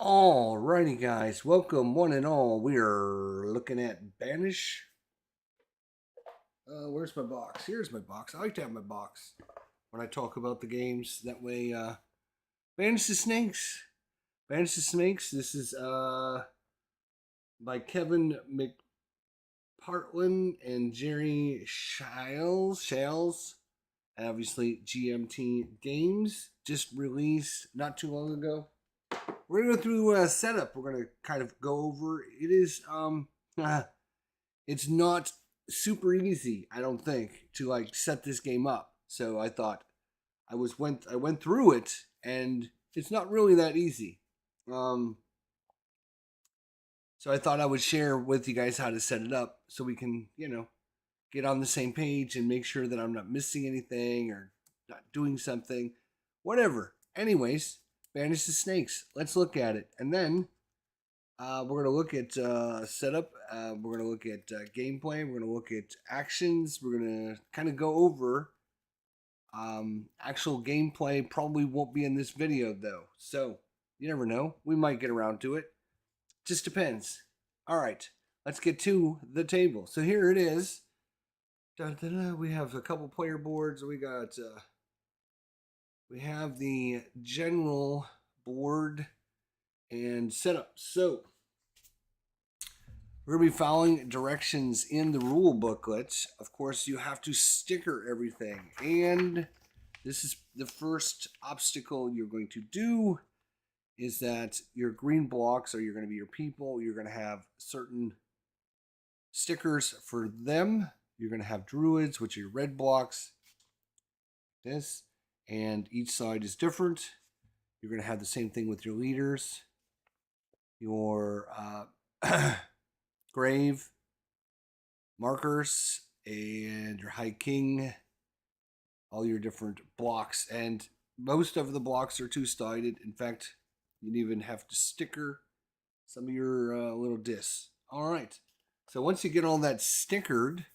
Alrighty, guys, welcome one and all. We are looking at Banish. Where's my box? Here's my box. I like to have my box when I talk about the games. That way, Banish the Snakes. Banish the Snakes. This is by Kevin McPartlin and Jerry Shales. Obviously, GMT Games just released not too long ago. We're gonna go through a setup. We're gonna kind of go over. It is it's not super easy, I don't think, to like set this game up. So I thought I went through it, and it's not really that easy. Um, so I thought I would share with you guys how to set it up, so we can get on the same page and make sure that I'm not missing anything or not doing something, whatever. Anyways, banish the snakes. Let's look at it, and then we're going to look at setup. We're going to look at gameplay. We're going to look at actions. We're going to kind of go over actual gameplay. Probably won't be in this video, though. So, you never know. We might get around to it. Just depends. All right. Let's get to the table. So here it is. We have a couple player boards. We have the general board and setup. So we're going to be following directions in the rule booklet. Of course, you have to sticker everything. And this is the first obstacle you're going to do, is that your green blocks are going to be your people. You're going to have certain stickers for them. You're going to have druids, which are your red blocks. This. And each side is different. You're going to have the same thing with your leaders. Your grave markers and your high king, all your different blocks, and most of the blocks are two-sided. In fact, you even have to sticker some of your little discs. All right, so once you get all that stickered,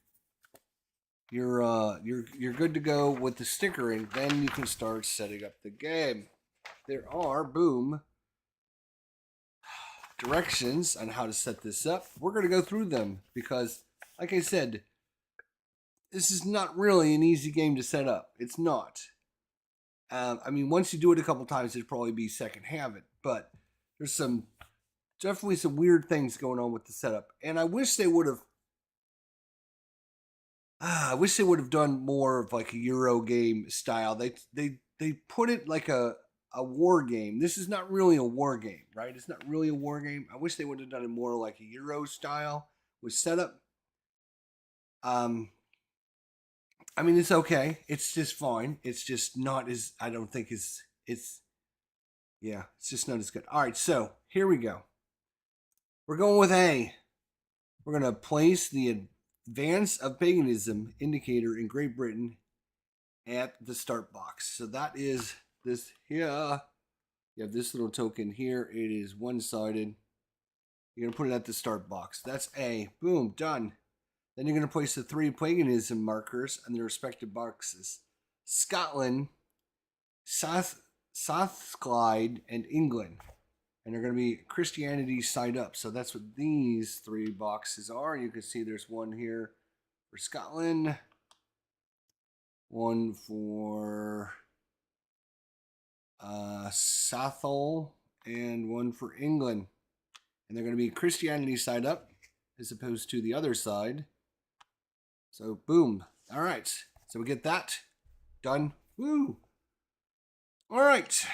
you're good to go with the stickering. Then you can start setting up the game. There are directions on how to set this up. We're going to go through them because, like I said, this is not really an easy game to set up. It's not. I mean, once you do it a couple times, it'd probably be second habit. But there's definitely some weird things going on with the setup, and I wish they would have. I wish they would have done more of like a Euro game style. They put it like a war game. This is not really a war game, right? It's not really a war game. I wish they would have done it more like a Euro style with setup. Um, I mean, it's okay. It's just fine. It's just not as, I don't think yeah, it's just not as good. All right, so here we go. We're going with A. We're going to place the advance of paganism indicator in Great Britain at the start box. So that is this here. You have this little token here. It is one-sided. You're going to put it at the start box. That's A. Boom, done. Then you're going to place the 3 paganism markers on their respective boxes. Scotland, Southclyde, and England. And they're going to be Christianity side up. So that's what these 3 boxes are. You can see there's one here for Scotland, one for Southall, and one for England. And they're going to be Christianity side up as opposed to the other side. So, boom. All right. So we get that done. Woo. All right.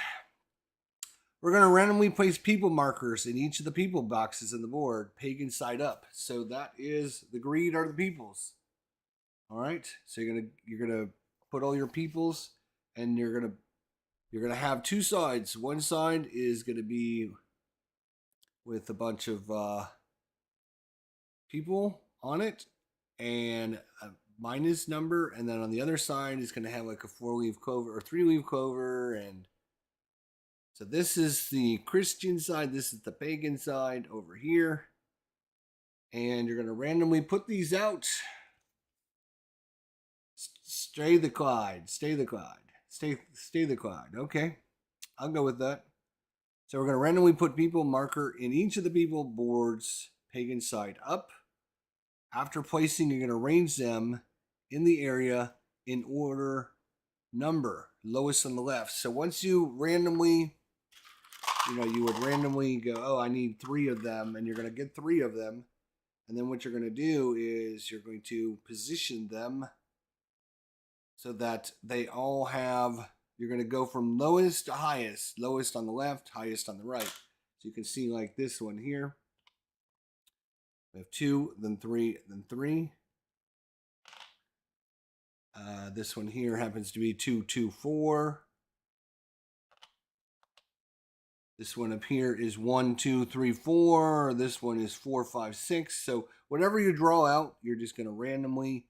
We're going to randomly place people markers in each of the people boxes on the board, pagan side up. So that is the greed are the peoples. All right. So you're gonna put all your peoples, and you're gonna have 2 sides. One side is gonna be with a bunch of people on it and a minus number, and then on the other side is going to have like a 4-leaf clover or 3-leaf clover. And so this is the Christian side, this is the pagan side over here, and you're going to randomly put these out. Stay the Clyde. Okay, I'll go with that. So we're going to randomly put people marker in each of the people boards, pagan side up. After placing, you're going to arrange them in the area in order number, lowest on the left. So once you randomly, you would randomly go, oh, I need 3 of them, and you're going to get 3 of them. And then what you're going to do is you're going to position them so that they all have, you're going to go from lowest to highest, lowest on the left, highest on the right. So you can see like this one here. We have 2, then 3, then 3. This one here happens to be 2, 2, 4. This one up here is 1, 2, 3, 4. This one is 4, 5, 6. So whatever you draw out, you're just going to randomly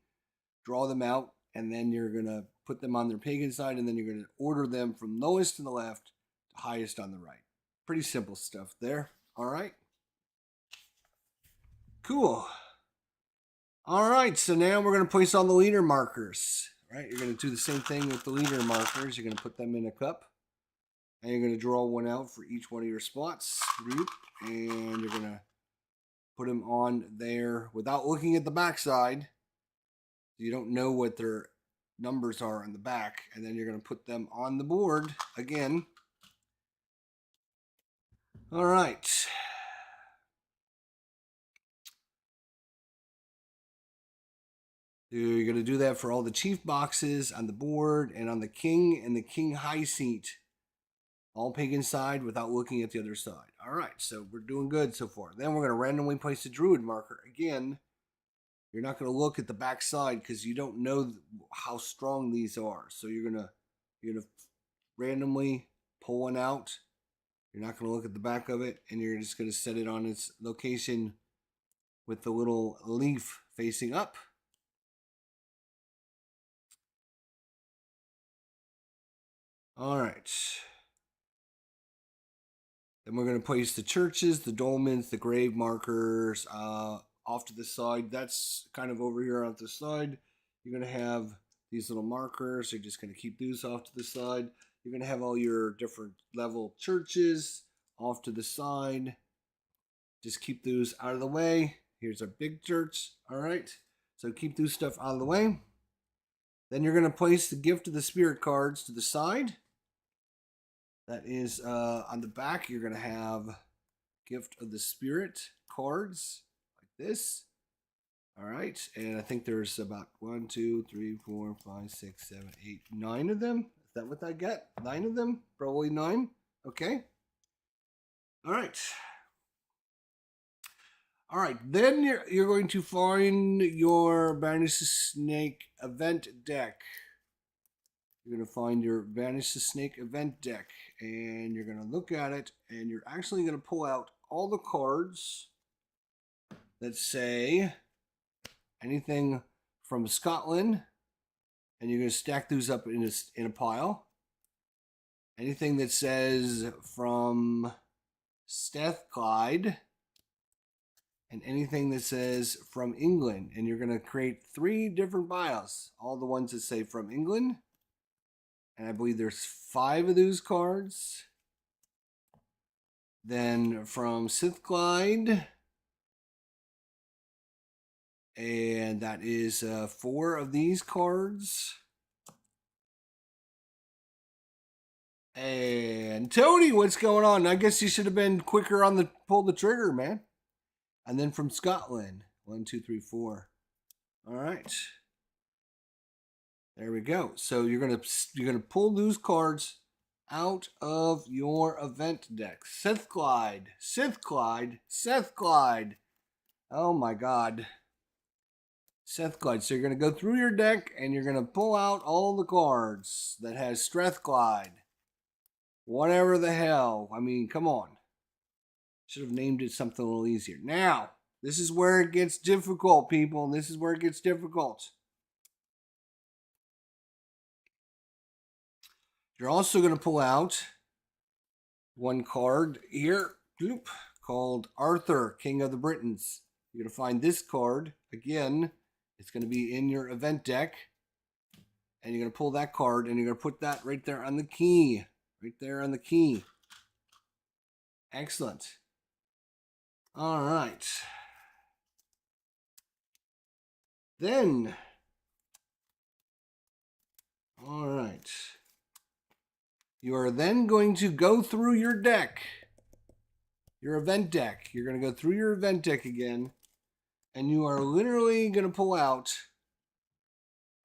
draw them out, and then you're going to put them on their pagan side, and then you're going to order them from lowest to the left to highest on the right. Pretty simple stuff there. All right. Cool. All right, so now we're going to place all the leader markers. All right, you're going to do the same thing with the leader markers. You're going to put them in a cup, and you're going to draw one out for each one of your spots. And you're going to put them on there without looking at the back side. You don't know what their numbers are on the back. And then you're going to put them on the board again. All right. You're going to do that for all the chief boxes on the board and on the king and the king high seat. All pagan side without looking at the other side. All right, so we're doing good so far. Then we're going to randomly place the druid marker. Again, you're not going to look at the back side because you don't know how strong these are. So you're going to randomly pull one out. You're not going to look at the back of it, and you're just going to set it on its location with the little leaf facing up. All right. Then we're going to place the churches, the dolmens, the grave markers off to the side. That's kind of over here on the side. You're going to have these little markers. You're just going to keep these off to the side. You're going to have all your different level churches off to the side. Just keep those out of the way. Here's our big church. All right. So keep those stuff out of the way. Then you're going to place the gift of the spirit cards to the side. That is on the back, you're going to have Gift of the Spirit cards like this. All right. And I think there's about 1, 2, 3, 4, 5, 6, 7, 8, 9 of them. Is that what I got? 9 of them? Probably 9. Okay. All right. All right. Then you're going to find your Banish the Snake event deck. You're going to find your Banish the Snake event deck, and you're going to look at it, and you're actually going to pull out all the cards that say anything from Scotland, and you're going to stack those up in a pile. Anything that says from Strathclyde, and anything that says from England, and you're going to create 3 different piles. All the ones that say from England. And I believe there's 5 of those cards. Then from Strathclyde. And that is 4 of these cards. And Tony, what's going on? I guess you should have been quicker on the pull the trigger, man. And then from Scotland. 1, 2, 3, 4. All right. There we go. So you're gonna pull those cards out of your event deck. Strathclyde, Strathclyde, Strathclyde. Oh my God. Strathclyde. So you're gonna go through your deck and you're gonna pull out all the cards that has Strathclyde. Whatever the hell. I mean, come on. Should have named it something a little easier. Now, this is where it gets difficult, people. This is where it gets difficult. You're also going to pull out one card here called Arthur, King of the Britons. You're going to find this card. Again, it's going to be in your event deck. And you're going to pull that card and you're going to put that right there on the key. Right there on the key. Excellent. All right. Then, all right. You are then going to go through your deck, your event deck. You're going to go through your event deck again, and you are literally going to pull out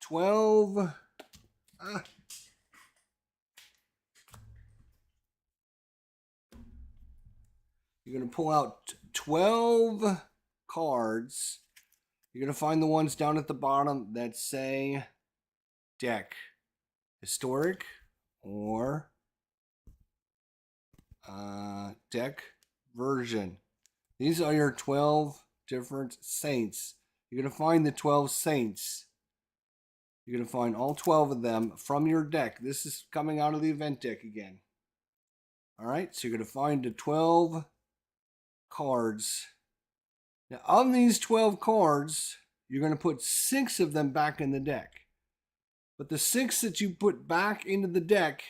12. You're going to pull out 12 cards. You're going to find the ones down at the bottom that say deck, historic, or deck version. These are your 12 different saints. You're going to find the 12 saints. You're going to find all 12 of them from your deck. This is coming out of the event deck again. All right, so you're going to find the 12 cards. Now, of these 12 cards, you're going to put 6 of them back in the deck. But the 6 that you put back into the deck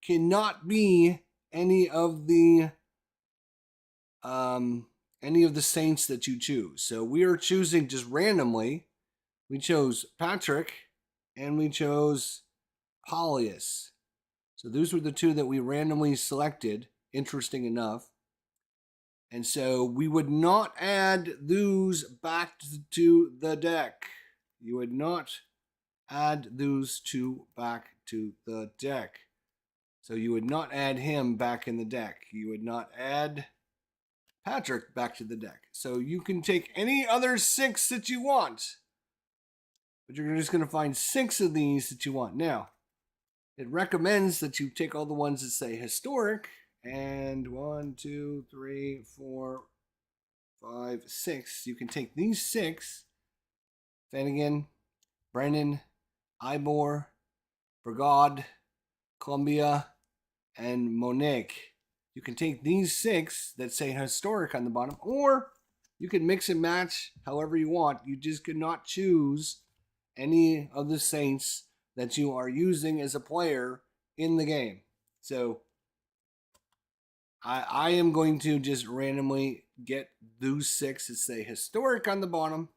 cannot be any of the saints that you choose. So we are choosing just randomly. We chose Patrick and we chose Paulius. So those were the 2 that we randomly selected, interesting enough. And so we would not add those back to the deck. You would not add those 2 back to the deck. So you would not add him back in the deck. You would not add Patrick back to the deck. So you can take any other 6 that you want. But you're just going to find 6 of these that you want. Now, it recommends that you take all the ones that say historic. And 1, 2, 3, 4, 5, 6. You can take these 6. Flanagan, Brennan, Ivor, Brigade, Columbia, and Monique. You can take these 6 that say historic on the bottom, or you can mix and match however you want. You just cannot choose any of the saints that you are using as a player in the game. So I am going to just randomly get those 6 that say historic on the bottom.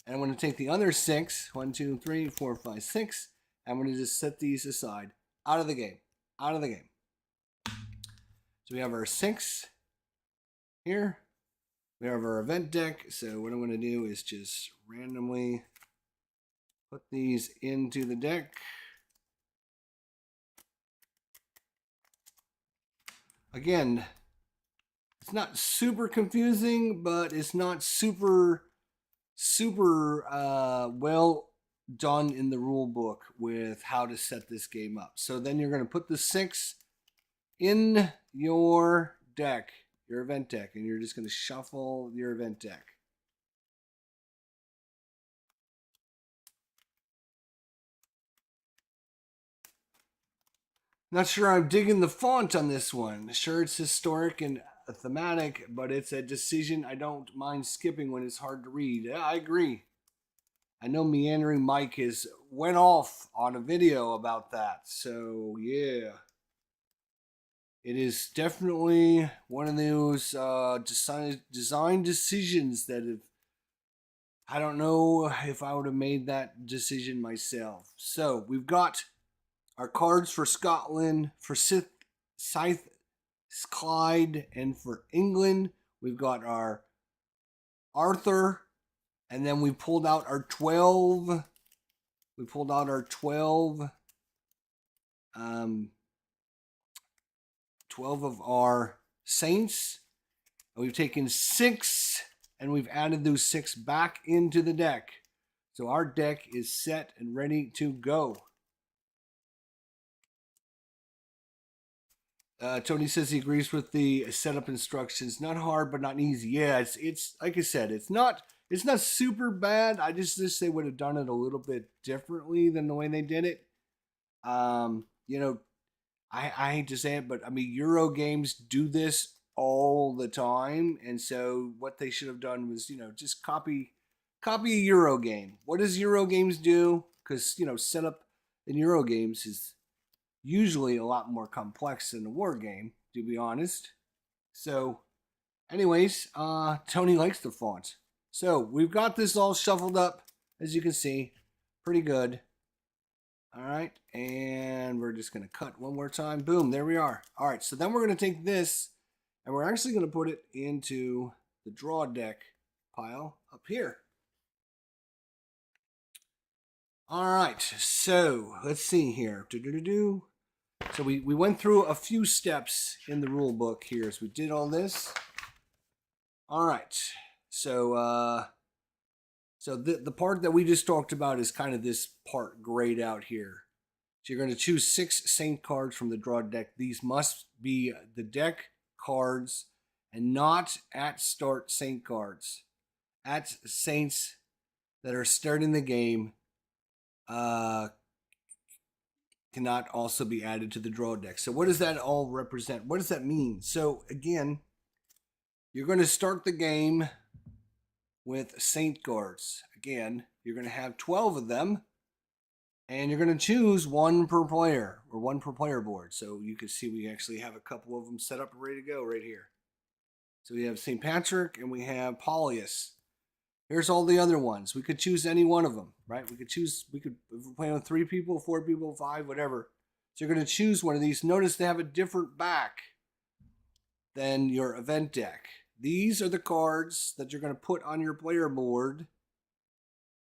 And I'm going to take the other 6, 1, 2, 3, 4, 5, 6. I'm going to just set these aside, out of the game, out of the game. So we have our 6 here. We have our event deck. So what I'm going to do is just randomly put these into the deck. Again, it's not super confusing, but it's not super well done in the rule book with how to set this game up. So then you're going to put the 6 in your deck, your event deck, and you're just going to shuffle your event deck. Not sure I'm digging the font on this one. Sure, it's historic and thematic, but it's a decision I don't mind skipping when it's hard to read. Yeah, I agree. I know Meandering Mike has went off on a video about that. So, yeah. It is definitely one of those design decisions that have, I don't know if I would have made that decision myself. So, we've got our cards for Scotland, for Scythe, Clyde, and for England. We've got our Arthur, and then we pulled out our 12. We pulled out our 12. 12 of our saints. And we've taken 6, and we've added those 6 back into the deck. So our deck is set and ready to go. Tony says he agrees with the setup instructions. Not hard, but not easy. Yeah, it's like I said, it's not super bad. I just they would have done it a little bit differently than the way they did it. You know, I hate to say it, but I mean, Euro games do this all the time, and so what they should have done was, just copy a Euro game. What does Euro games do? Because setup in Euro games is usually a lot more complex than a war game, to be honest. So, anyways, Tony likes the font. So we've got this all shuffled up, as you can see, pretty good. All right, and we're just gonna cut one more time. Boom, there we are. All right, so then we're gonna take this, and we're actually gonna put it into the draw deck pile up here. All right, so let's see here. So we went through a few steps in the rule book here as we did all this. All right, so the part that we just talked about is kind of this part grayed out here. So you're going to choose 6 Saint cards from the draw deck. These must be the deck cards and not at start Saint cards. At Saints that are starting the game cannot also be added to the draw deck. So what does that all represent? What does that mean? So again, you're going to start the game with Saint cards. Again, you're going to have 12 of them, and you're going to choose 1 per player, or 1 per player board. So you can see we actually have a couple of them set up and ready to go right here. So we have St. Patrick and we have Paulius. Here's all the other ones. We could choose any one of them, right? We could, if we're playing with 3 people, 4 people, 5, whatever. So you're going to choose one of these. Notice they have a different back than your event deck. These are the cards that you're going to put on your player board.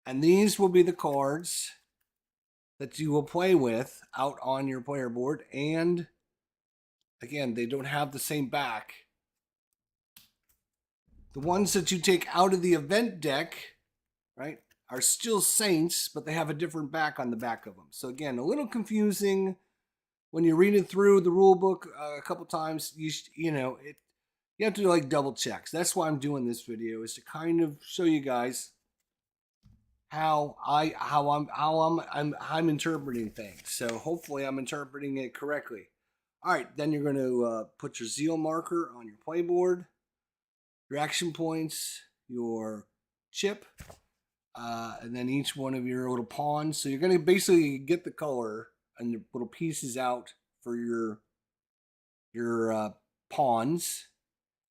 And these will be the cards that you will play with out on your player board. And again, they don't have the same back. The ones that you take out of the event deck, right, are still Saints, but they have a different back on the back of them. So again, a little confusing when you're reading through the rule book a couple times. You have to like double check. So that's why I'm doing this video, is to kind of show you guys how I'm interpreting things. So hopefully I'm interpreting it correctly. All right, then you're going to put your zeal marker on your play board, your action points, your chip, and then each one of your little pawns. So you're going to basically get the color and the little pieces out for your pawns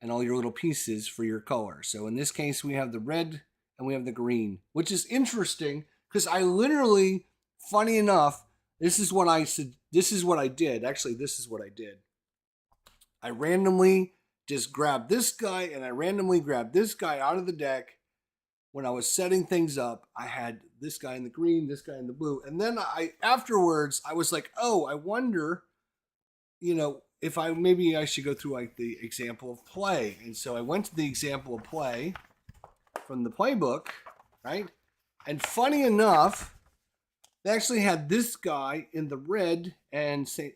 and all your little pieces for your color. So in this case, we have the red and we have the green, which is interesting because I literally, funny enough, this is what I did. Actually, this is what I did. I randomly just grabbed this guy and I randomly grabbed this guy out of the deck. When I was setting things up, I had this guy in the green, this guy in the blue. And then afterwards, I was like, oh, I wonder, if maybe I should go through like the example of play. And so I went to the example of play from the playbook, right? And funny enough, they actually had this guy in the red and St.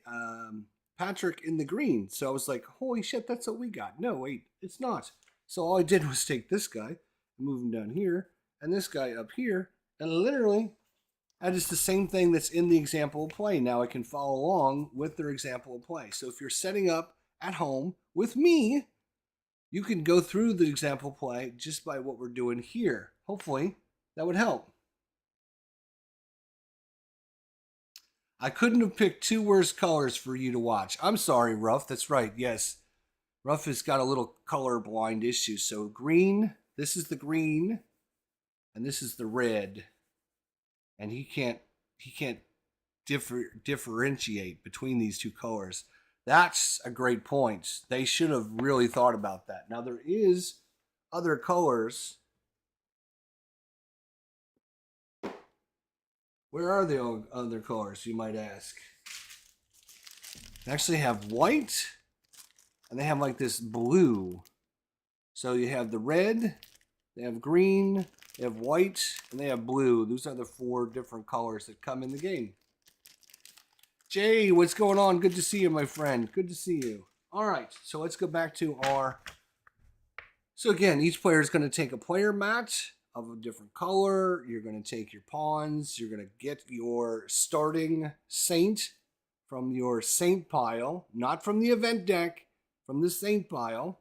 Patrick in the green. So I was like, holy shit, that's what we got. No, wait, it's not. So all I did was take this guy, move him down here, and this guy up here, and literally that is the same thing that's in the example of play. Now I can follow along with their example of play. So if you're setting up at home with me, you can go through the example of play just by what we're doing here. Hopefully that would help. I couldn't have picked 2 worse colors for you to watch. I'm sorry, Ruff. That's right. Yes. Ruff has got a little color blind issue. So green, this is the green, and this is the red. And he can't differentiate between these 2 colors. That's a great point. They should have really thought about that. Now there is other colors. Where are the other colors, you might ask? They actually have white, and they have like this blue. So you have the red, they have green, they have white, and they have blue. Those are the 4 different colors that come in the game. Jay, what's going on? Good to see you, my friend. Good to see you. All right, so let's go back to our... So again, each player is going to take a player mat of a different color. You're going to take your pawns. You're going to get your starting Saint from your Saint pile, not from the event deck, from the Saint pile.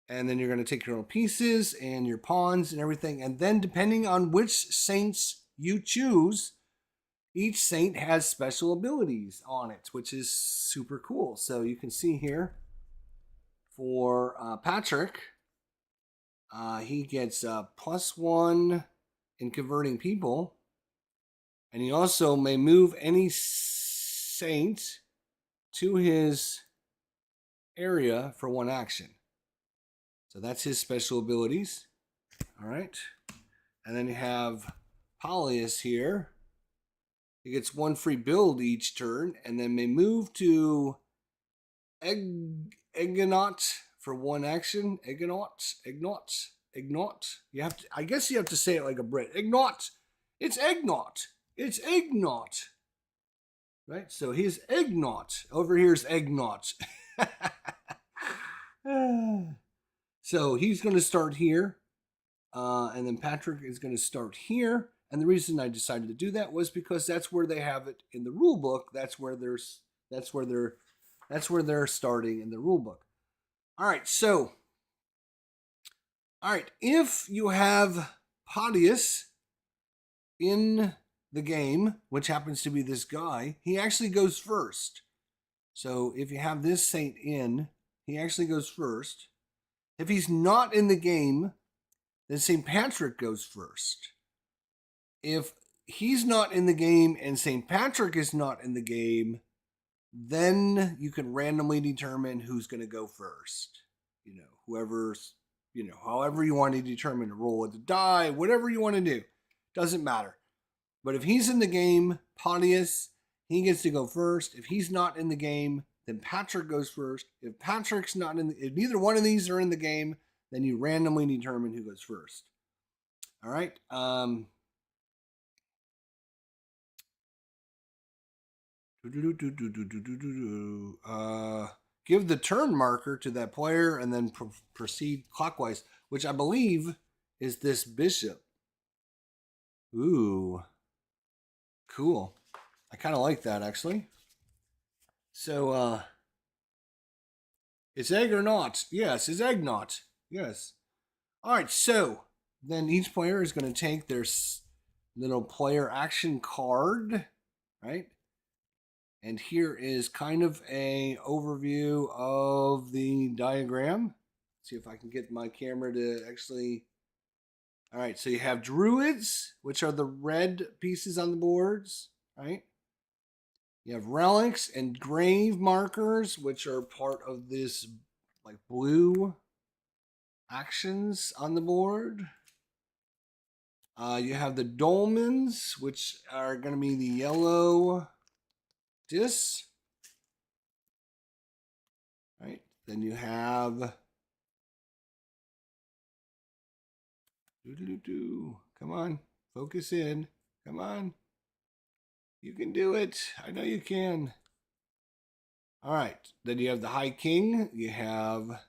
And then you're going to take your own pieces and your pawns and everything. And then depending on which Saints you choose, each saint has special abilities on it, which is super cool. So you can see here for Patrick, he gets +1 in converting people. And he also may move any saint to his area for 1 action. So that's his special abilities. All right. And then you have Paulius here. He gets 1 free build each turn and then may move to Egnaut for 1 action. Egnaut. You have to, I guess you have to say it like a Brit. Egnaut. It's Egnaut. It's Egnaut. Right? So he's Egnaut. Over here's Egnaut. So he's going to start here. And then Patrick is going to start here. And the reason I decided to do that was because that's where they have it in the rule book. That's where they're starting in the rule book. All right, so if you have Podius in the game, which happens to be this guy, he actually goes first. So if you have this saint in, he actually goes first. If he's not in the game, then St. Patrick goes first. If he's not in the game and St. Patrick is not in the game, then you can randomly determine who's going to go first. However you want to determine to roll with the die, whatever you want to do. Doesn't matter. But if he's in the game, Pontius, he gets to go first. If he's not in the game, then Patrick goes first. If Patrick's not if neither one of these are in the game, then you randomly determine who goes first. All right. Give the turn marker to that player and then proceed clockwise, which I believe is this bishop. Ooh, cool. I kind of like that, actually. So, it's egg or not? Yes, it's egg not. Yes. All right, so then each player is going to take their little player action card, right? And here is kind of a overview of the diagram. Let's see if I can get my camera to actually... All right, so you have druids, which are the red pieces on the boards, right? You have relics and grave markers, which are part of this like blue actions on the board. You have the dolmens, which are going to be the yellow discs, right? Then you have come on, focus in. Come on. You can do it. I know you can. All right. Then you have the High King. You have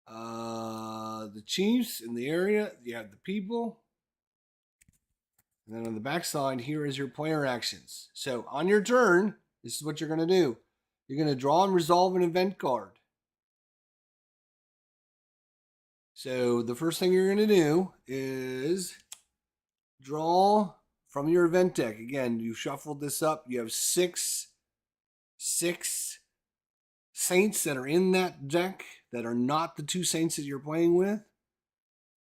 the chiefs in the area. You have the people. And then on the back side, here is your player actions. So on your turn, this is what you're going to do. You're going to draw and resolve an event card. So the first thing you're going to do is draw from your event deck. Again, you shuffled this up. You have six saints that are in that deck that are not the 2 saints that you're playing with.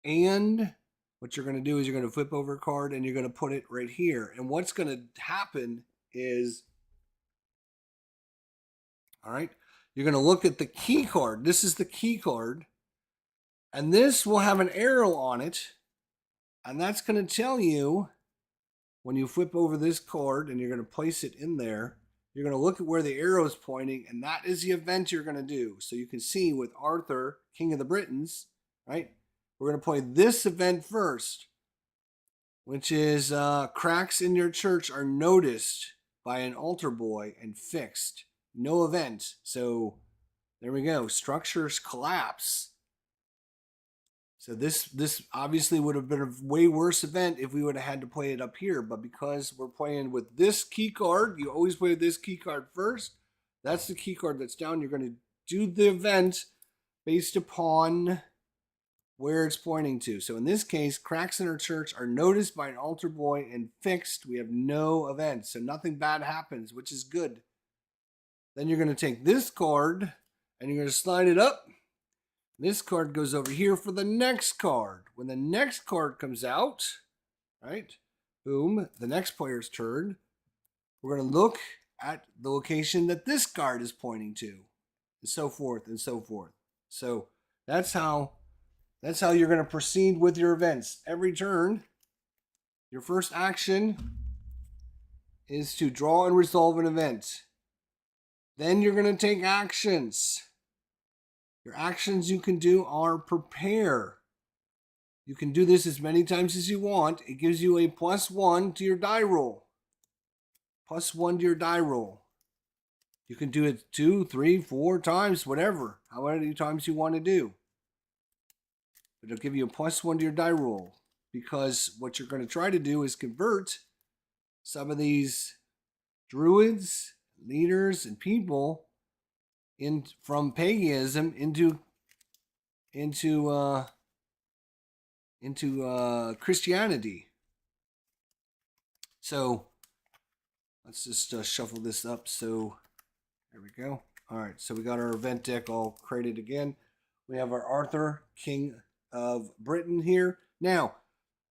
And what you're going to do is you're going to flip over a card and you're going to put it right here. And what's going to happen is, all right, you're going to look at the key card. This is the key card. And this will have an arrow on it. And that's going to tell you, when you flip over this card and you're going to place it in there, you're going to look at where the arrow is pointing, and that is the event you're going to do. So you can see with Arthur, King of the Britons, right? We're going to play this event first, which is cracks in your church are noticed by an altar boy and fixed. No event. So there we go. Structures collapse. So this obviously would have been a way worse event if we would have had to play it up here. But because we're playing with this key card, you always play this key card first. That's the key card that's down. You're going to do the event based upon where it's pointing to. So in this case, cracks in our church are noticed by an altar boy and fixed. We have no events, so nothing bad happens, which is good. Then you're going to take this card and you're going to slide it up. This card goes over here for the next card. When the next card comes out, right, boom, the next player's turn, we're going to look at the location that this card is pointing to, and so forth and so forth. So that's how you're going to proceed with your events. Every turn, your first action is to draw and resolve an event. Then you're going to take actions. Your actions you can do are prepare. You can do this as many times as you want. It gives you a +1 to your die roll. +1 to your die roll. You can do it 2, 3, 4 times, whatever, however many times you want to do. But it'll give you a +1 to your die roll, because what you're going to try to do is convert some of these druids, leaders, and people from paganism into Christianity. So let's just shuffle this up. So there we go. All right, so we got our event deck all created again. We have our Arthur, King of Britain here. Now,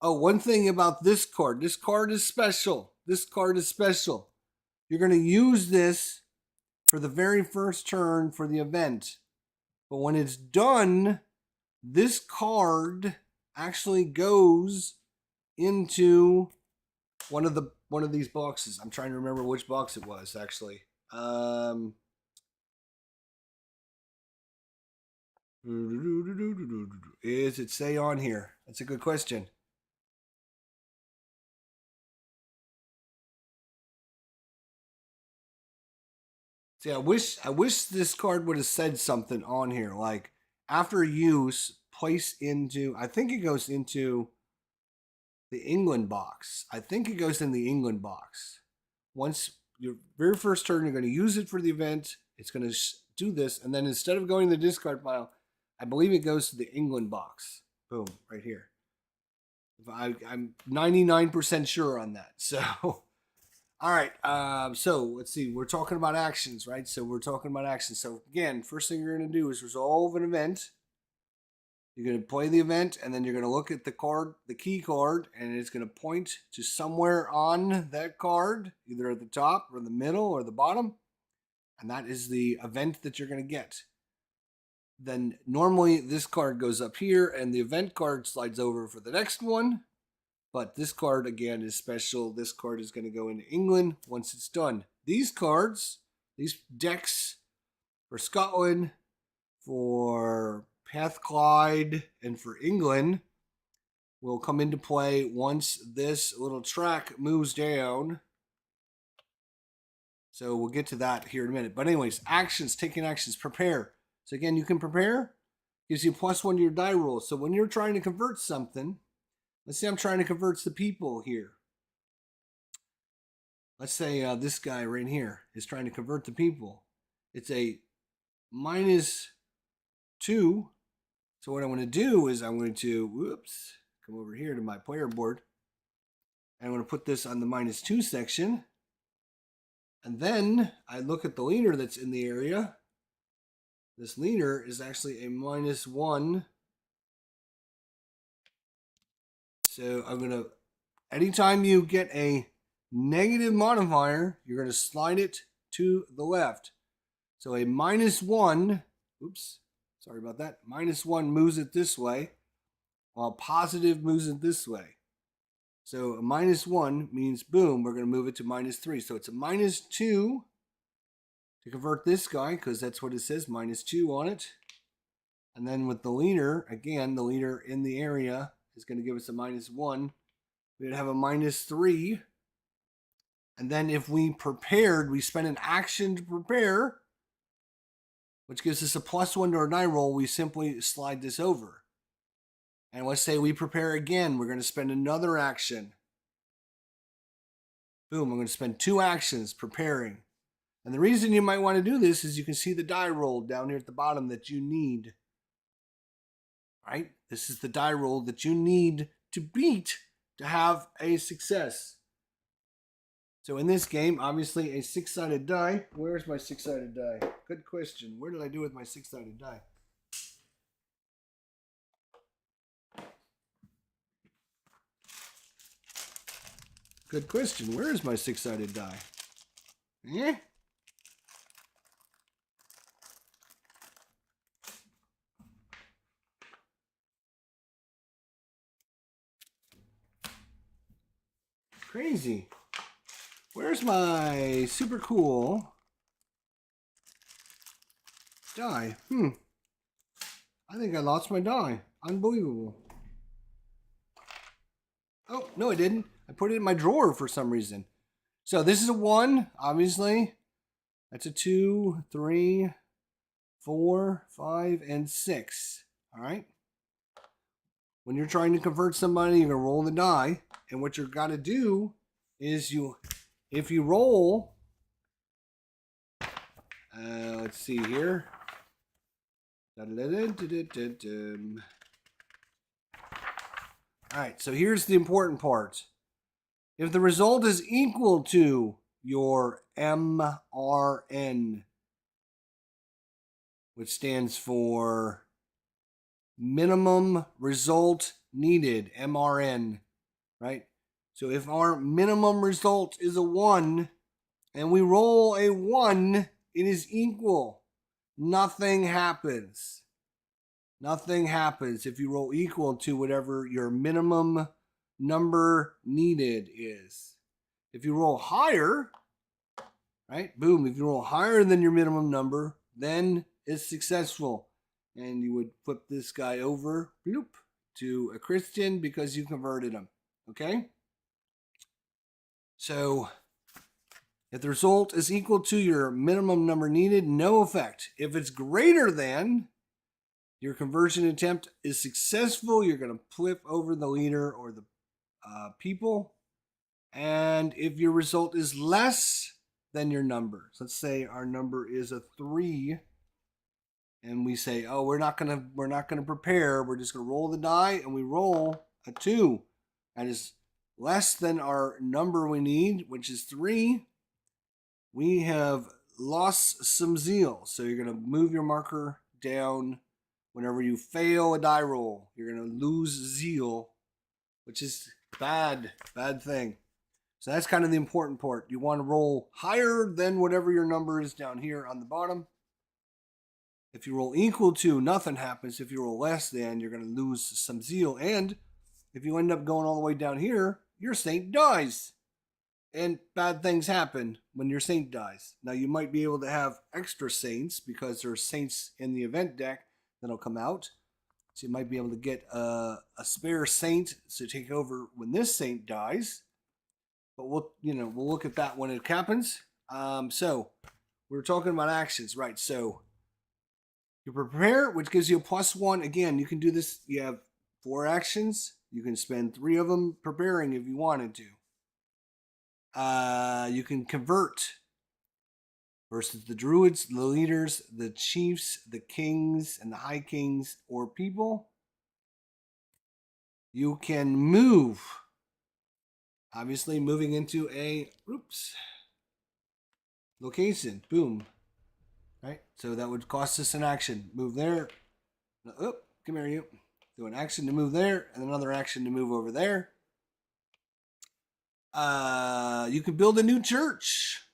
one thing about this card. This card is special. This card is special. You're going to use this for the very first turn for the event. But when it's done, this card actually goes into one of these boxes. I'm trying to remember which box it was, actually. Is it say on here? That's a good question. See, I wish this card would have said something on here, like after use, place into. I think it goes into the England box. I think it goes in the England box. Once your very first turn, you're going to use it for the event. It's going to do this, and then instead of going to the discard pile, I believe it goes to the England box. Boom, right here. I'm 99% sure on that. So, all right. So let's see. We're talking about actions, right? So we're talking about actions. So again, first thing you're going to do is resolve an event. You're going to play the event, and then you're going to look at the card, the key card, and it's going to point to somewhere on that card, either at the top or the middle or the bottom. And that is the event that you're going to get. Then normally this card goes up here and the event card slides over for the next one. But this card, again, is special. This card is going to go into England once it's done. These cards, these decks for Scotland, for Pathclyde, and for England will come into play once this little track moves down. So we'll get to that here in a minute. But anyways, actions, taking actions, prepare. So again, you can prepare. Gives you +1 to your die roll. So when you're trying to convert something, let's say I'm trying to convert the people here. Let's say this guy right here is trying to convert the people. It's a -2. So what I'm going to do is I'm going to, come over here to my player board. And I'm going to put this on the -2 section. And then I look at the leader that's in the area. This leader is actually a -1. So I'm going to, anytime you get a negative modifier, you're going to slide it to the left. So a -1, sorry about that, -1 moves it this way, while positive moves it this way. So a -1 means, boom, we're going to move it to -3. So it's a -2 to convert this guy, because that's what it says, -2 on it. And then with the leader, again, the leader in the area is going to give us a -1. We'd have a -3. And then if we prepared, we spent an action to prepare, which gives us a +1 to our die roll, we simply slide this over. And let's say we prepare again, we're going to spend another action. Boom, I'm going to spend 2 actions preparing. And the reason you might want to do this is you can see the die roll down here at the bottom that you need. Right? This is the die roll that you need to beat to have a success. So in this game, obviously a 6-sided die. Where's my 6-sided die? Good question. Where did I do with my 6-sided die? Good question. Where is my 6-sided die? Eh? Crazy. Where's my super cool die? I think I lost my die. Unbelievable. Oh, no, I didn't. I put it in my drawer for some reason. So this is a 1, obviously. That's a 2, 3, 4, 5, and 6. All right. When you're trying to convert somebody, you're going to roll the die. And what you've got to do is if you roll, let's see here. All right, so here's the important part. If the result is equal to your MRN, which stands for minimum result needed, MRN, right? So if our minimum result is a 1 and we roll a 1, it is equal. Nothing happens. Nothing happens if you roll equal to whatever your minimum number needed is. If you roll higher, right? Boom. If you roll higher than your minimum number, then it's successful. And you would flip this guy over bloop, to a Christian because you converted him. Okay? So if the result is equal to your minimum number needed, no effect. If it's greater than, your conversion attempt is successful. You're going to flip over the leader or the people. And if your result is less than your number, so let's say our number is a 3, and we say, oh, we're not gonna prepare. We're just gonna roll the die, and we roll a 2. That is less than our number we need, which is 3. We have lost some zeal. So you're gonna move your marker down. Whenever you fail a die roll, you're gonna lose zeal, which is bad thing. So that's kind of the important part. You want to roll higher than whatever your number is down here on the bottom. If you roll equal to, nothing happens. If you roll less than, you're going to lose some zeal. And if you end up going all the way down here, your saint dies. And bad things happen when your saint dies. Now, you might be able to have extra saints because there are saints in the event deck that'll come out. So you might be able to get a spare saint to take over when this saint dies. But we'll look at that when it happens. So we're talking about actions, right? So you prepare, which gives you a +1. Again, you can do this. You have 4 actions. You can spend 3 of them preparing if you wanted to. You can convert versus the druids, the leaders, the chiefs, the kings, and the high kings or people. You can move. Obviously, moving into a location. Boom. Right? So that would cost us an action. Move there. Oh, come here, you. Do an action to move there, and another action to move over there. You could build a new church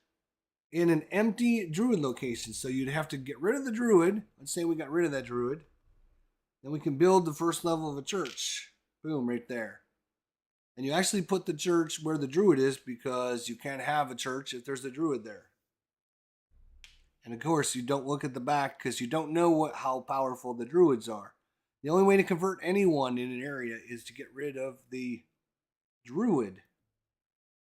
in an empty druid location. So you'd have to get rid of the druid. Let's say we got rid of that druid. Then we can build the first level of a church. Boom, right there. And you actually put the church where the druid is because you can't have a church if there's a druid there. And of course, you don't look at the back because you don't know how powerful the druids are. The only way to convert anyone in an area is to get rid of the druid.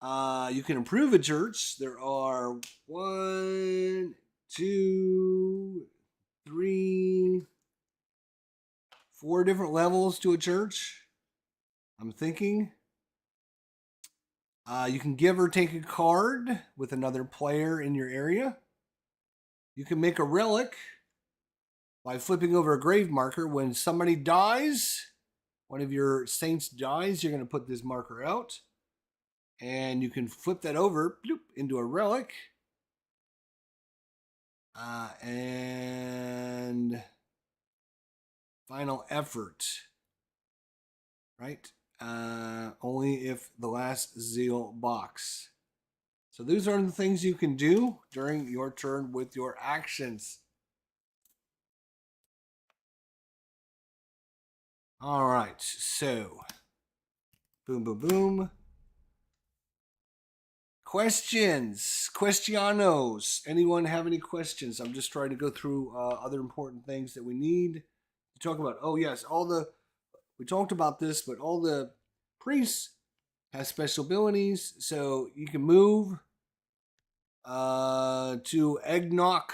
You can improve a church. There are 1, 2, 3, 4 different levels to a church. I'm thinking. You can give or take a card with another player in your area. You can make a relic. by flipping over a grave marker. When somebody dies, one of your saints dies, you're going to put this marker out. And you can flip that over bloop, into a relic. And final effort. Right? Only if the last zeal box. So these are the things you can do during your turn with your actions. All right, so boom, boom, boom. Questions, questionos. Anyone have any questions? I'm just trying to go through other important things that we need to talk about. Oh yes, we talked about this, but all the priests have special abilities, so you can move to Eggnog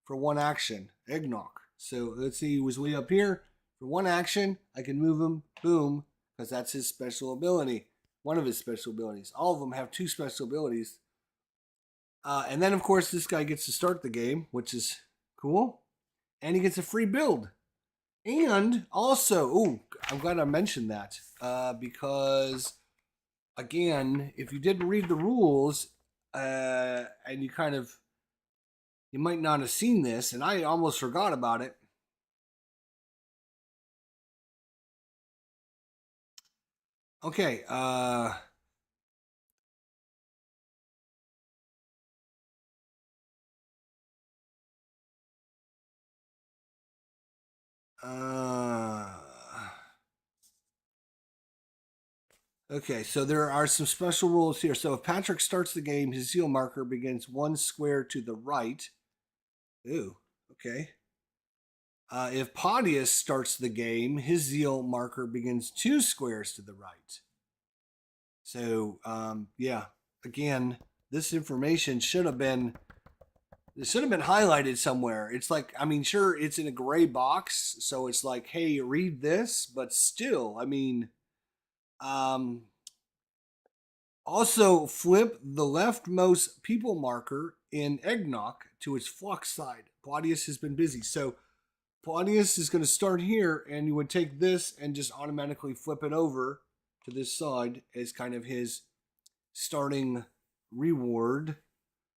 for one action. Eggnog. So let's see, he was way up here. For one action, I can move him, boom, because that's his special ability. One of his special abilities. All of them have two special abilities. And then, of course, this guy gets to start the game, which is cool. And he gets a free build. And also, ooh, I'm glad I mentioned that. Because, again, if you didn't read the rules, and you might not have seen this, and I almost forgot about it. Okay, okay, so there are some special rules here. So if Patrick starts the game, his zeal marker begins one square to the right. Ooh, okay. If Podius starts the game, his zeal marker begins two squares to the right. So, yeah, again, this information should have been highlighted somewhere. It's like, I mean, sure, it's in a gray box, so it's like, hey, read this, but still, I mean, also flip the leftmost people marker in Eggnog to its flux side. Claudius has been busy, so Claudius is going to start here, and you would take this and just automatically flip it over to this side as kind of his starting reward.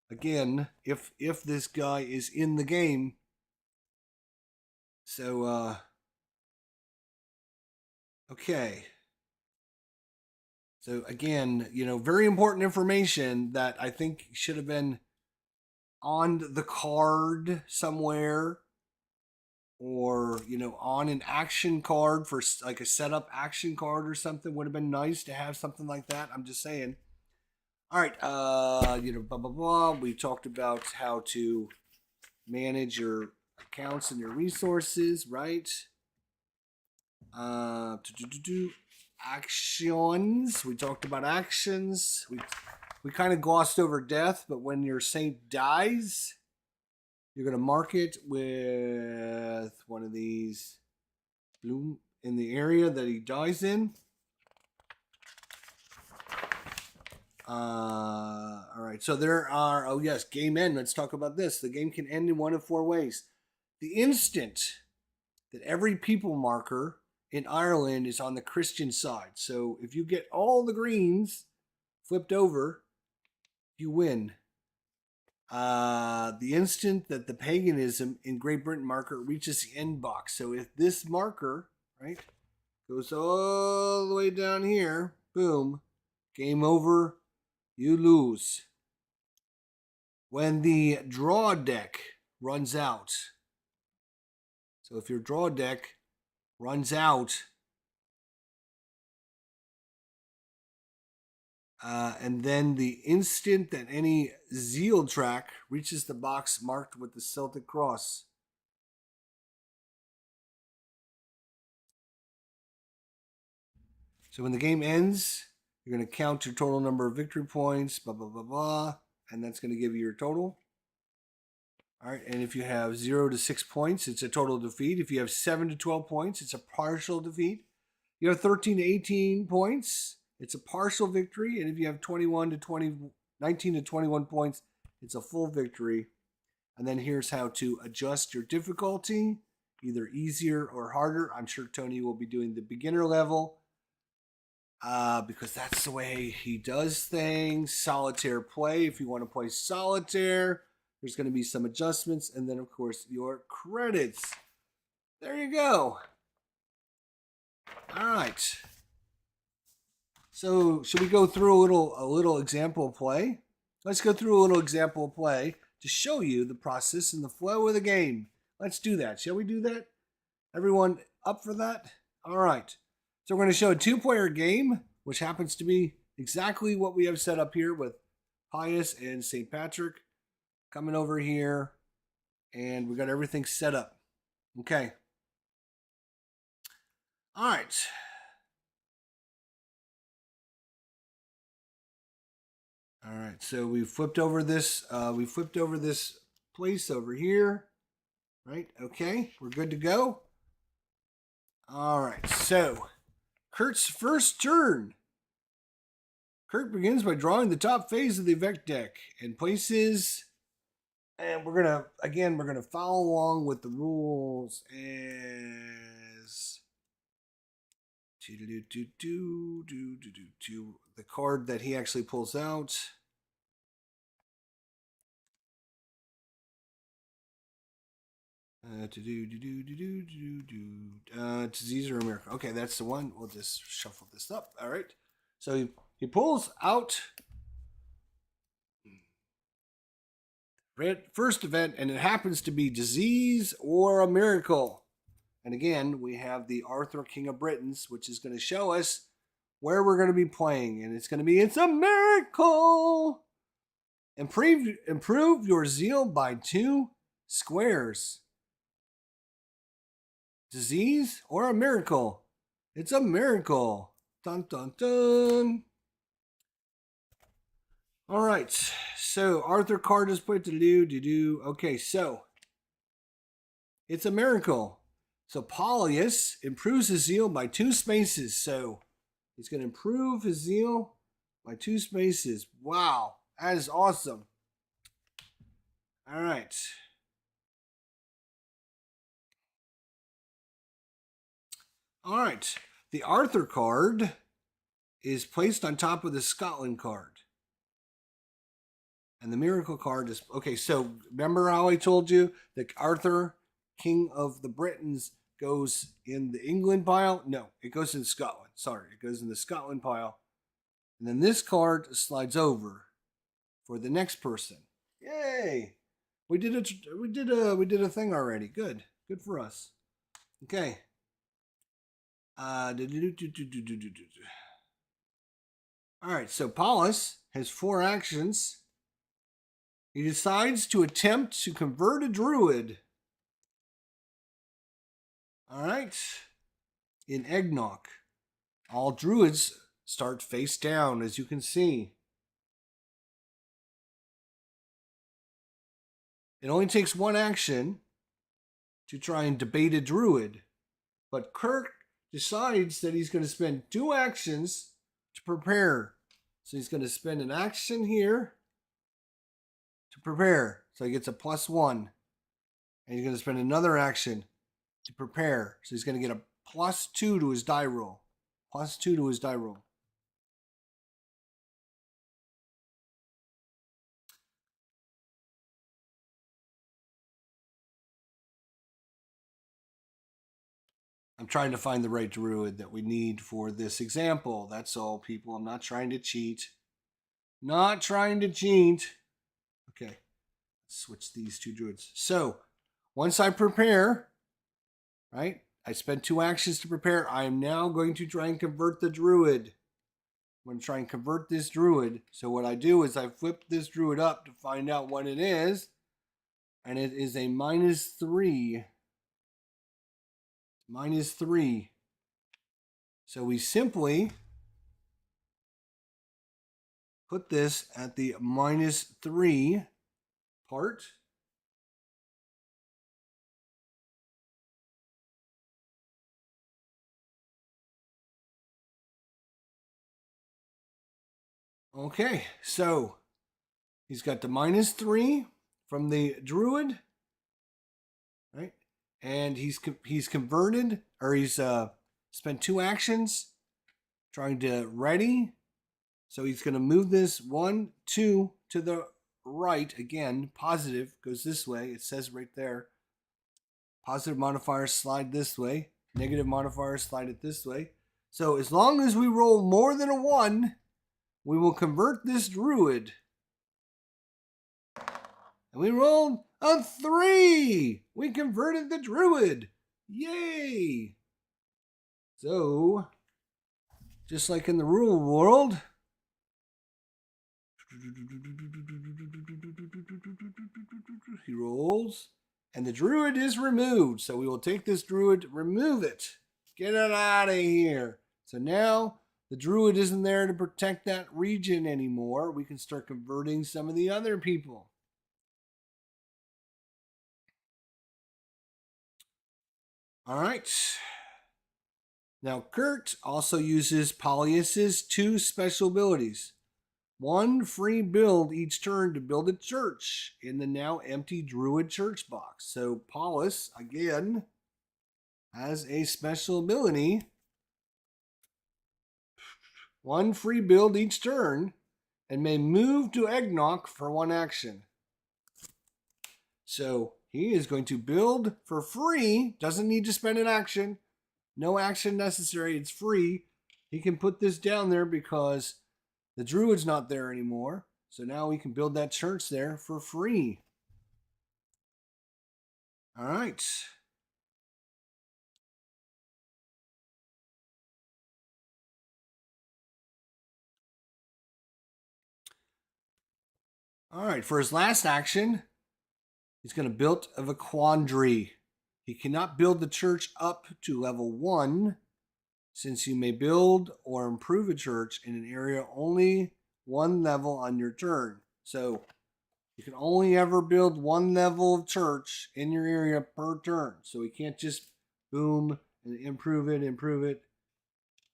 Again, if this guy is in the game. So, okay. So again, very important information that I think should have been on the card somewhere, or on an action card for like a setup action card or something. Would have been nice to have something like that. I'm just saying. All right, blah blah blah. We talked about how to manage your accounts and your resources, right? Actions. We talked about actions. We kind of glossed over death, but when your saint dies, you're going to mark it with one of these bloom in the area that he dies in. All right, so there are, oh yes, game end. Let's talk about this. The game can end in one of four ways. The instant that every people marker in Ireland is on the Christian side. So if you get all the greens flipped over, you win. The instant that the paganism in Great Britain marker reaches the end box. So if this marker, right, goes all the way down here, boom, game over, you lose. When the draw deck runs out, so if your draw deck runs out, and then the instant that any zeal track reaches the box marked with the Celtic cross. So when the game ends, you're going to count your total number of victory points, blah, blah, blah, blah, and that's going to give you your total. All right, and if you have 0 to 6 points, it's a total defeat. If you have 7 to 12 points, it's a partial defeat. You have 13 to 18 points, it's a partial victory. And if you have 19 to 21 points, it's a full victory. And then here's how to adjust your difficulty. either easier or harder. I'm sure Tony will be doing the beginner level because that's the way he does things. Solitaire play. If you want to play solitaire, there's going to be some adjustments. And then, of course, your credits. There you go. All right. So should we go through a little example play? Let's go through a little example play to show you the process and the flow of the game. Let's do that. Shall we do that? Everyone up for that? All right. So we're going to show a two-player game, which happens to be exactly what we have set up here with Pius and St. Patrick coming over here, and we got everything set up. Okay. All right. All right, so we flipped over this. Place over here, right? Okay, we're good to go. All right, so Kurt's first turn. Kurt begins by drawing the top phase of the event deck and places. And we're gonna follow along with the rules as the card that he actually pulls out. Disease or America. Okay, that's the one. We'll just shuffle this up. All right. So he pulls out first event, and it happens to be disease or a miracle. And again, we have the Arthur, King of Britons, which is going to show us where we're going to be playing. And it's going to be, it's a miracle. Improve your zeal by 2 squares. Disease or a miracle? It's a miracle. Dun, dun, dun. All right. So Arthur card is put to do. Okay, so it's a miracle. So Paulius improves his zeal by 2 spaces. So he's going to improve his zeal by 2 spaces. Wow, that is awesome. All right. All right. The Arthur card is placed on top of the Scotland card. And the miracle card is, okay, so remember how I told you that Arthur, King of the Britons, goes in the England pile? No, it goes in Scotland. Sorry, it goes in the Scotland pile. And then this card slides over for the next person. Yay! We did a thing already. Good for us. Okay. All right, so Paulus has 4 actions. He decides to attempt to convert a druid. All right. In Eggnog, all druids start face down, as you can see. It only takes 1 action to try and debate a druid. But Kirk decides that he's going to spend 2 actions to prepare. So he's going to spend an action here to prepare. So he gets a +1. And he's going to spend another action to prepare. So he's going to get a +2 to his die roll. +2 to his die roll. I'm trying to find the right druid that we need for this example. That's all, people. I'm not trying to cheat. Not trying to cheat. Okay. Let's switch these 2 druids. So, once I prepare, right? I spent 2 actions to prepare. I am now going to try and convert the druid. I'm going to try and convert this druid. So what I do is I flip this druid up to find out what it is. And it is a -3. -3. So we simply put this at the -3 part. Okay, so he's got the -3 from the druid, right? and he's converted, or he's spent 2 actions trying to ready. So he's going to move this 1, 2 to the right. Again, positive goes this way. It says right there. Positive modifier slide this way. Negative modifier slide it this way. So as long as we roll more than a 1, we will convert this druid. And we rolled a 3. We converted the druid. Yay! So, just like in the real world, he rolls, and the druid is removed. So we will take this druid, remove it, get it out of here. So now the druid isn't there to protect that region anymore. We can start converting some of the other people. All right. Now, Kurt also uses Polyus's 2 special abilities. 1 free build each turn to build a church in the now empty Druid church box. So Paulus, again, has a special ability. 1 free build each turn and may move to Eggnog for 1 action. So he is going to build for free, doesn't need to spend an action. No action necessary, it's free. He can put this down there because the druid's not there anymore. So now we can build that church there for free. All right. All right, for his last action, he's going to build of a quandary. He cannot build the church up to level 1, since you may build or improve a church in an area only 1 level on your turn. So you can only ever build 1 level of church in your area per turn. So we can't just boom and improve it.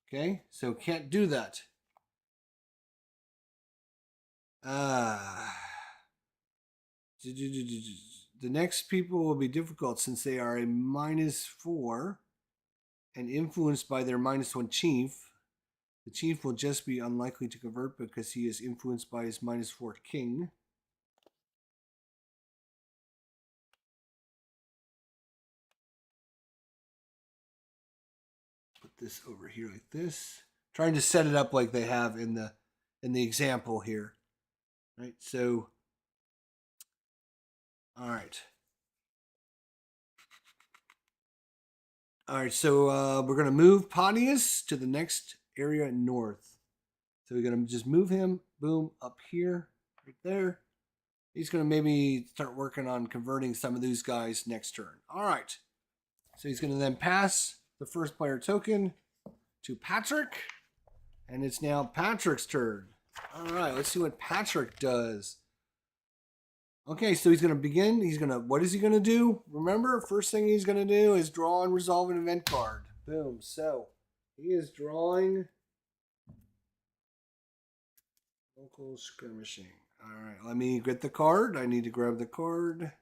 Okay, so can't do that. The next people will be difficult since they are a -4 and influenced by their -1 chief. The chief will just be unlikely to convert because he is influenced by his -4 king. Put this over here like this. Trying to set it up like they have in the example here. Right, so all right. All right, so we're going to move Pontius to the next area north. So we're going to just move him, boom, up here, right there. He's going to maybe start working on converting some of these guys next turn. All right. So he's going to then pass the first player token to Patrick. And it's now Patrick's turn. All right, let's see what Patrick does. Okay, so he's going to begin. What is he going to do? Remember, first thing he's going to do is draw and resolve an event card. Boom. So he is drawing local skirmishing. All right, let me get the card. I need to grab the card.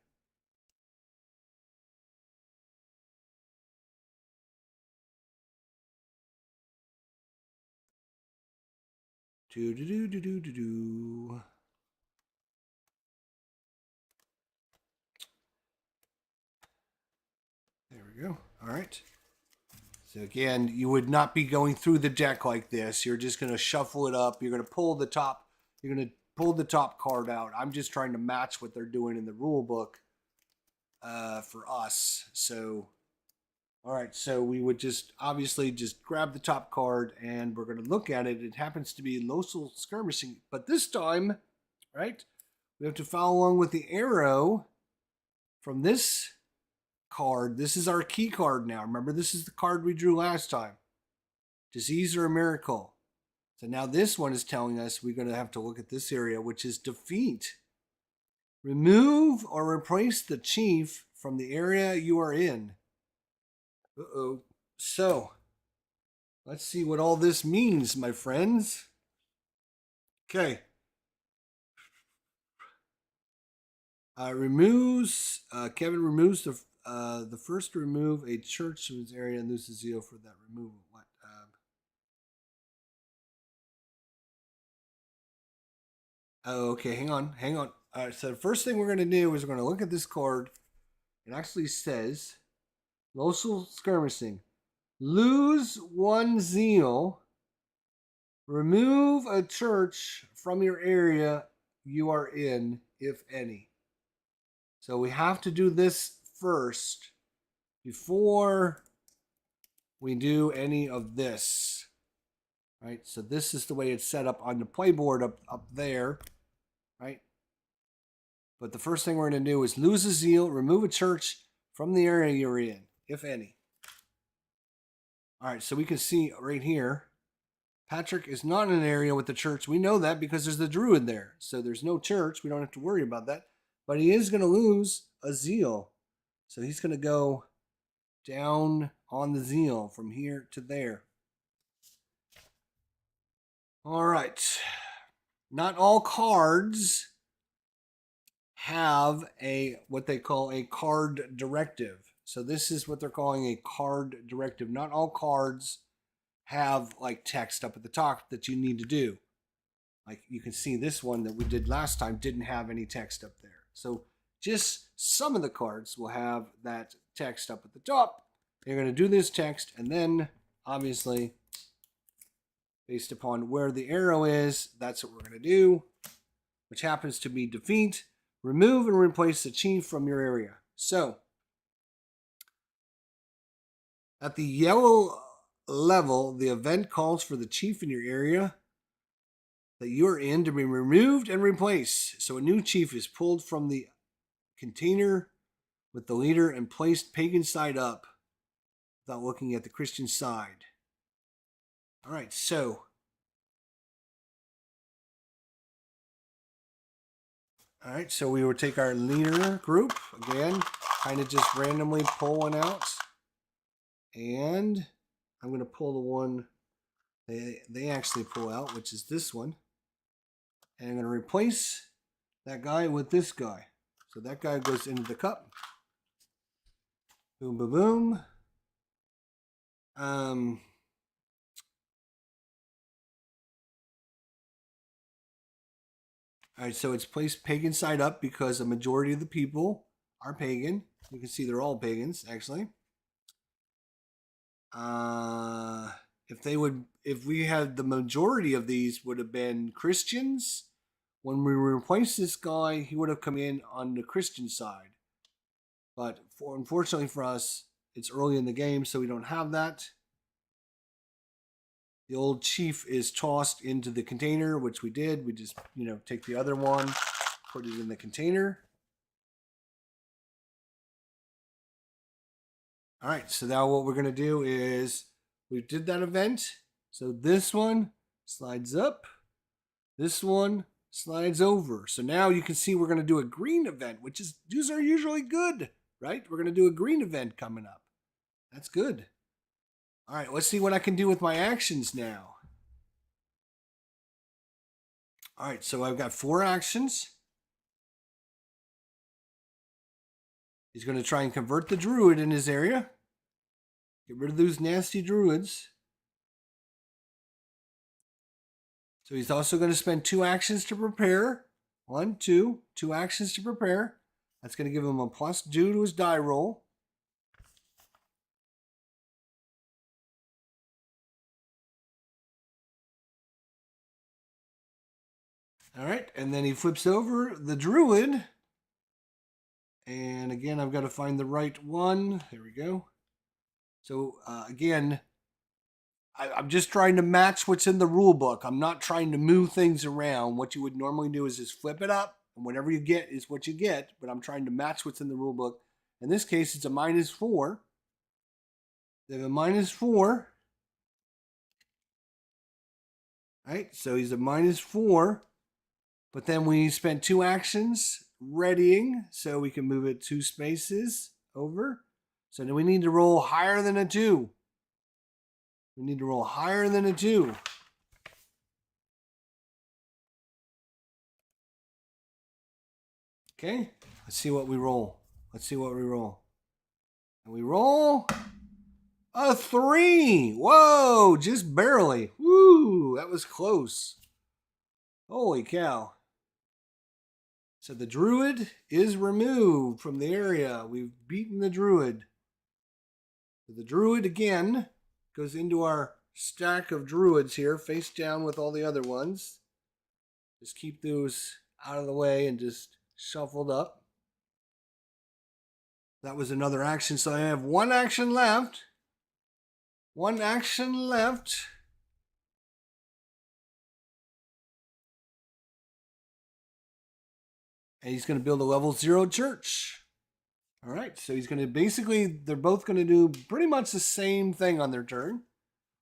Do. There we go. All right. So again, you would not be going through the deck like this. You're just going to shuffle it up. You're going to pull the top. You're going to pull the top card out. I'm just trying to match what they're doing in the rule book for us. So, all right. So we would just obviously just grab the top card and we're going to look at it. It happens to be local skirmishing, but this time, right? We have to follow along with the arrow from this card. This is our key card now. Remember, this is the card we drew last time. Disease or a miracle. So now this one is telling us we're going to have to look at this area, which is defeat. Remove or replace the chief from the area you are in. Uh-oh. So, let's see what all this means, my friends. Okay. Kevin removes the first remove a church from its area and lose the zeal for that removal. What? Oh, okay. Hang on. All right. So the first thing we're going to do is we're going to look at this card. It actually says local skirmishing. Lose one zeal. Remove a church from your area you are in, if any. So we have to do this first before we do any of this. Right? So this is the way it's set up on the playboard up there. Right? But the first thing we're going to do is lose a zeal, remove a church from the area you're in, if any. All right, so we can see right here, Patrick is not in an area with the church. We know that because there's the druid there. So there's no church. We don't have to worry about that. But he is going to lose a zeal. So he's going to go down on the zeal from here to there. All right. Not all cards have what they call a card directive. So this is what they're calling a card directive. Not all cards have like text up at the top that you need to do. Like you can see this one that we did last time didn't have any text up there. So just some of the cards will have that text up at the top. You're going to do this text, and then obviously based upon where the arrow is, that's what we're going to do, which happens to be defeat, remove and replace the chief from your area. So at the yellow level, the event calls for the chief in your area that you're in to be removed and replaced. So a new chief is pulled from the container with the leader and placed pagan side up without looking at the Christian side. All right, so we will take our leader group again, kind of just randomly pull one out, and I'm going to pull the one they actually pull out, which is this one, and I'm going to replace that guy with this guy. So that guy goes into the cup. Boom, boom, boom. All right, so it's placed pagan side up because a majority of the people are pagan. You can see they're all pagans, actually. If we had the majority of these would have been Christians, when we replaced this guy, he would have come in on the Christian side. But unfortunately for us, it's early in the game, so we don't have that. The old chief is tossed into the container, which we did. We just, take the other one, put it in the container. All right, so now what we're going to do is we did that event. So this one slides up. This one slides over. So now you can see we're going to do a green event, these are usually good, right? We're going to do a green event coming up. That's good. All right, let's see what I can do with my actions now. All right, so I've got 4 actions. He's going to try and convert the druid in his area. Get rid of those nasty druids. So he's also going to spend 2 actions to prepare. 1, 2, 2 actions to prepare. That's going to give him a +2 to his die roll. All right, and then he flips over the druid. And again, I've got to find the right one. There we go. So again, I'm just trying to match what's in the rule book. I'm not trying to move things around. What you would normally do is just flip it up, and whatever you get is what you get. But I'm trying to match what's in the rule book. In this case, it's a -4. They have a -4. Right, so he's a -4. But then we spent 2 actions readying, so we can move it 2 spaces over. So now we need to roll higher than a 2. We need to roll higher than a 2. Okay, let's see what we roll. And we roll a 3. Whoa, just barely. Woo, that was close. Holy cow. So the druid is removed from the area. We've beaten the druid. So the druid again goes into our stack of druids here, face down with all the other ones. Just keep those out of the way and just shuffled up. That was another action. So I have one action left. One action left. And he's going to build a level 0 church. All right, so he's going to basically, they're both going to do pretty much the same thing on their turn.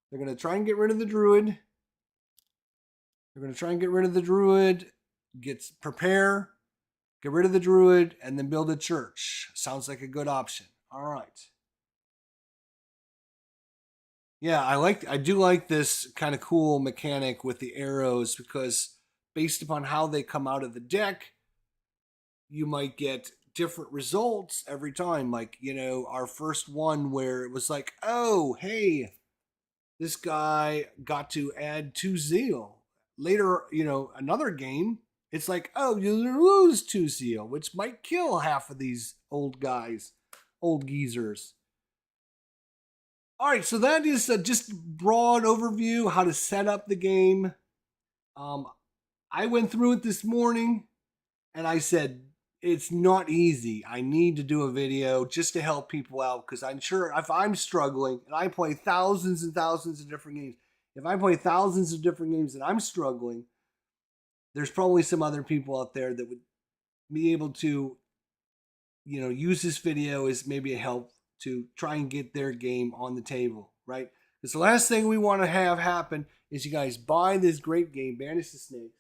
They're going to try and get rid of the druid. They're going to try and get rid of the druid, prepare, get rid of the druid, and then build a church. Sounds like a good option. All right. Yeah, I do like this kind of cool mechanic with the arrows, because based upon how they come out of the deck, you might get different results every time. Like, you know, our first one where it was like, oh, hey, this guy got to add 2 zeal. Later, you know, another game, it's like, oh, you lose 2 zeal, which might kill half of these old guys, old geezers. All right, so that is just broad overview how to set up the game. I went through it this morning, and I said, it's not easy. I need to do a video just to help people out, because I'm sure if I'm struggling, and I play thousands and thousands of different games, if I play thousands of different games and I'm struggling, there's probably some other people out there that would be able to, you know, use this video as maybe a help to try and get their game on the table, right? Because the last thing we want to have happen is you guys buy this great game, Banish the Snakes.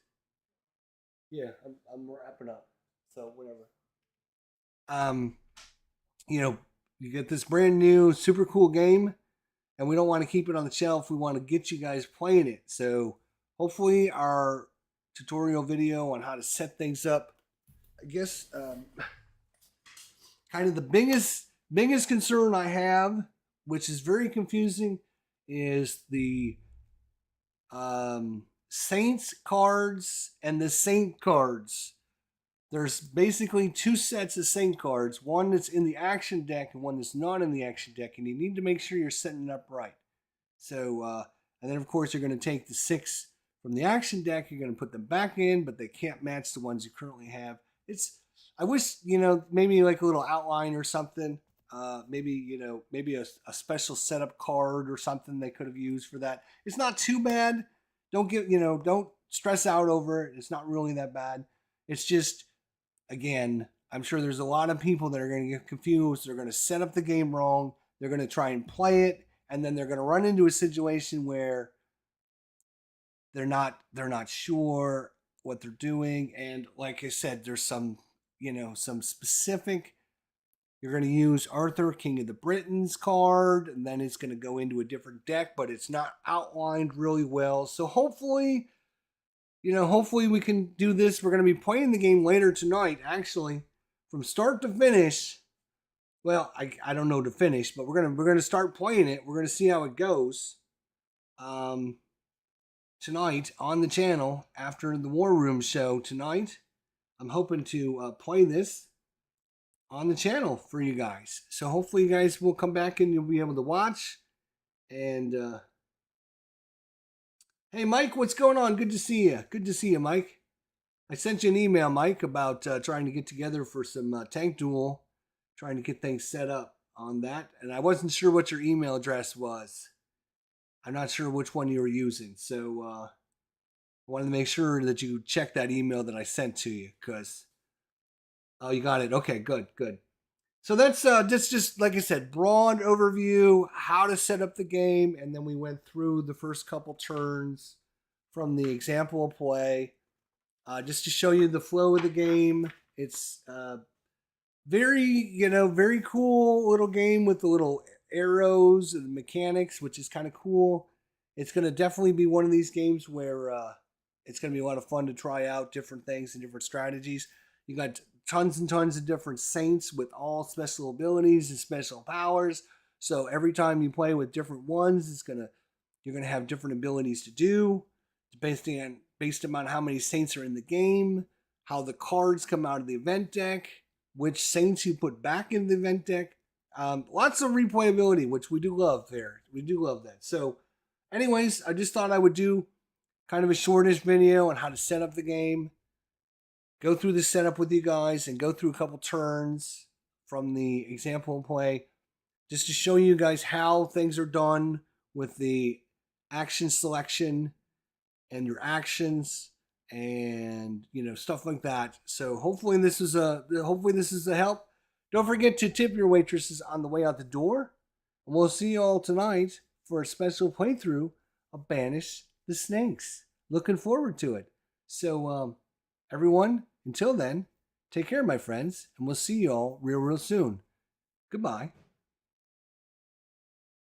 Yeah, I'm wrapping up. So whatever. You know, you get this brand new, super cool game, and we don't want to keep it on the shelf. We want to get you guys playing it. So hopefully our tutorial video on how to set things up, I guess, kind of the biggest concern I have, which is very confusing, is the Saints cards and the Saint cards. There's basically 2 sets of Saint cards, one that's in the action deck and one that's not in the action deck, and you need to make sure you're setting it up right. So, and then of course you're going to take the 6 from the action deck, you're going to put them back in, but they can't match the ones you currently have. I wish, you know, maybe like a little outline or something, maybe, you know, maybe a special setup card or something they could have used for that. It's not too bad. Don't stress out over it. It's not really that bad. It's just, again, I'm sure there's a lot of people that are going to get confused. They're going to set up the game wrong. They're going to try and play it, and then they're going to run into a situation where they're not sure what they're doing. And like I said, there's some specific. You're going to use Arthur, King of the Britons card, and then it's going to go into a different deck, but it's not outlined really well. So hopefully we can do this. We're going to be playing the game later tonight, actually, from start to finish. Well, I don't know to finish, but we're gonna start playing it. We're gonna see how it goes tonight on the channel after the War Room show tonight. I'm hoping to play this on the channel for you guys. So hopefully you guys will come back and you'll be able to watch. And hey, Mike, what's going on? Good to see you. Good to see you, Mike. I sent you an email, Mike, about trying to get together for some tank duel, trying to get things set up on that. And I wasn't sure what your email address was. I'm not sure which one you were using. So I wanted to make sure that you check that email that I sent to you, because, oh, you got it. Okay, good. So that's just, like I said, broad overview, how to set up the game. And then we went through the first couple turns from the example of play, just to show you the flow of the game. It's very cool little game with the little arrows and the mechanics, which is kind of cool. It's going to definitely be one of these games where it's going to be a lot of fun to try out different things and different strategies. You got tons and tons of different saints with all special abilities and special powers. So every time you play with different ones, you're gonna have different abilities to do, based on how many saints are in the game, how the cards come out of the event deck, which saints you put back in the event deck. Lots of replayability, which we do love there. We do love that. So, anyways, I just thought I would do kind of a shortish video on how to set up the game, go through the setup with you guys, and go through a couple turns from the example play, just to show you guys how things are done with the action selection and your actions and stuff like that. So hopefully this is a help. Don't forget to tip your waitresses on the way out the door. And we'll see you all tonight for a special playthrough of Banish the Snakes. Looking forward to it. So everyone, until then, take care, my friends, and we'll see you all real soon. Goodbye.